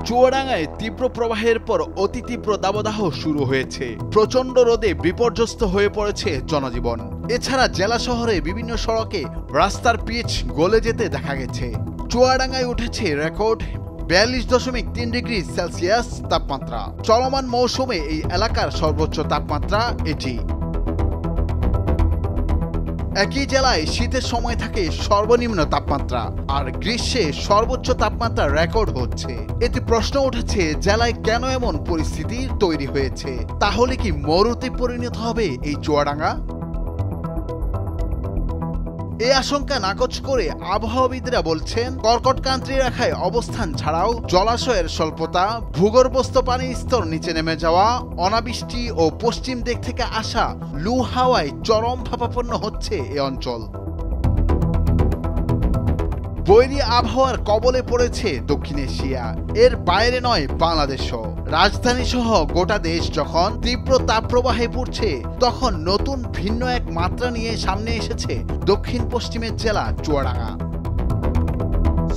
চুয়াডাঙ্গায় তীব্র প্রবাহের পর অতি তীব্র দাবদাহ শুরু হয়েছে। প্রচণ্ড রোদে বিপর্যস্ত হয়ে পড়েছে জনজীবন। এছাড়া জেলা শহরে বিভিন্ন সড়কে রাস্তার পিচ গলে যেতে দেখা গেছে। চুয়াডাঙ্গায় উঠেছে রেকর্ড 42.3 ডিগ্রি সেলসিয়াস তাপমাত্রা। চলমান মৌসুমে এই এলাকার সর্বোচ্চ তাপমাত্রা এটি। একই জেলায় শীতের সময় থাকে সর্বনিম্ন তাপমাত্রা, আর গ্রীষ্মে সর্বোচ্চ তাপমাত্রা রেকর্ড হচ্ছে। এতে প্রশ্ন উঠেছে, জেলায় কেন এমন পরিস্থিতি তৈরি হয়েছে? তাহলে কি মরুতে পরিণত হবে এই চুয়াডাঙ্গা? এই আশঙ্কা নাকচ করে আবহাওয়াবিদরা বলছেন, কর্কটক্রান্তি রেখায় অবস্থান ছাড়াও জলাশয়ের স্বল্পতা, ভূগর্ভস্থ পানির স্তর নিচে নেমে যাওয়া, অনাবৃষ্টি ও পশ্চিম দিক থেকে আসা লু হাওয়ায় চরম ভাবাপন্ন হচ্ছে এ অঞ্চল। বৈরী আবহাওয়ার কবলে পড়েছে দক্ষিণ এশিয়া, এর বাইরে নয় বাংলাদেশও। রাজধানী সহ গোটা দেশ যখন তীব্র তাপপ্রবাহে পড়ছে, তখন নতুন ভিন্ন এক মাত্রা নিয়ে সামনে এসেছে দক্ষিণ পশ্চিমের জেলা চুয়াডাঙ্গা।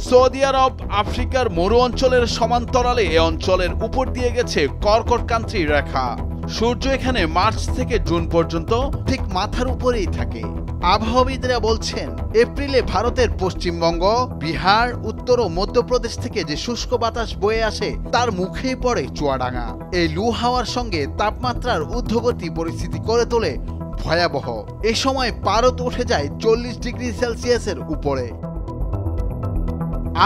সৌদি আরব আফ্রিকার মরু অঞ্চলের সমান্তরালে এ অঞ্চলের উপর দিয়ে গেছে কর্কটক্রান্তি রেখা। সূর্য এখানে মার্চ থেকে জুন পর্যন্ত ঠিক মাথার উপরেই থাকে। আবহাওয়াবিদরা বলছেন, এপ্রিলে ভারতের পশ্চিমবঙ্গ, বিহার, উত্তর ও মধ্যপ্রদেশ থেকে যে শুষ্ক বাতাস বয়ে আসে তার মুখেই পড়ে চুয়াডাঙ্গা। এই লু হাওয়ার সঙ্গে তাপমাত্রার ঊর্ধ্বগতি পরিস্থিতি করে তোলে ভয়াবহ। এ সময় পারদ উঠে যায় 40 ডিগ্রি সেলসিয়াসের উপরে।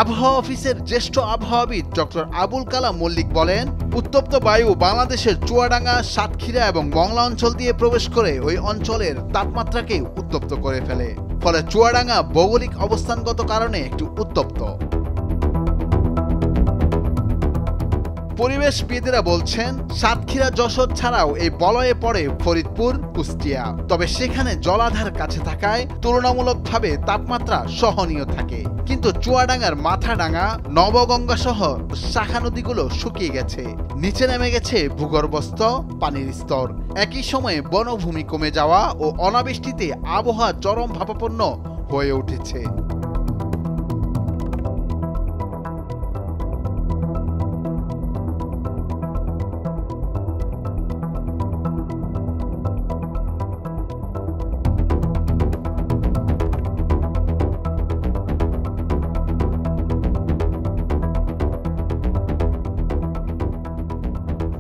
আবহাওয়া অফিসের জ্যেষ্ঠ আবহাওয়াবিদ ডক্টর আবুল কালাম মল্লিক বলেন, উত্তপ্ত বায়ু বাংলাদেশের চুয়াডাঙ্গা, সাতক্ষীরা এবং মংলা অঞ্চল দিয়ে প্রবেশ করে ওই অঞ্চলের তাপমাত্রাকে উত্তপ্ত করে ফেলে। ফলে চুয়াডাঙ্গা ভৌগোলিক অবস্থানগত কারণে একটু উত্তপ্ত। পরিবেশবিদেরা বলছেন, সাতক্ষীরা, যশোর ছাড়াও এই বলয়ে পড়ে ফরিদপুর, কুষ্টিয়া। তবে সেখানে জলাধার কাছে থাকায় তুলনামূলকভাবে তাপমাত্রা সহনীয় থাকে। কিন্তু চুয়াডাঙ্গার মাথাডাঙ্গা, নবগঙ্গা সহ শাখা নদীগুলো শুকিয়ে গেছে, নিচে নেমে গেছে ভূগর্ভস্থ পানির স্তর। একই সময়ে বনভূমি কমে যাওয়া ও অনাবৃষ্টিতে আবহাওয়া চরম ভাবাপন্ন হয়ে উঠেছে।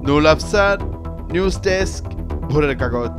নুরুল আফসার, নিউজ ডেস্ক, ভোরের কাগজ।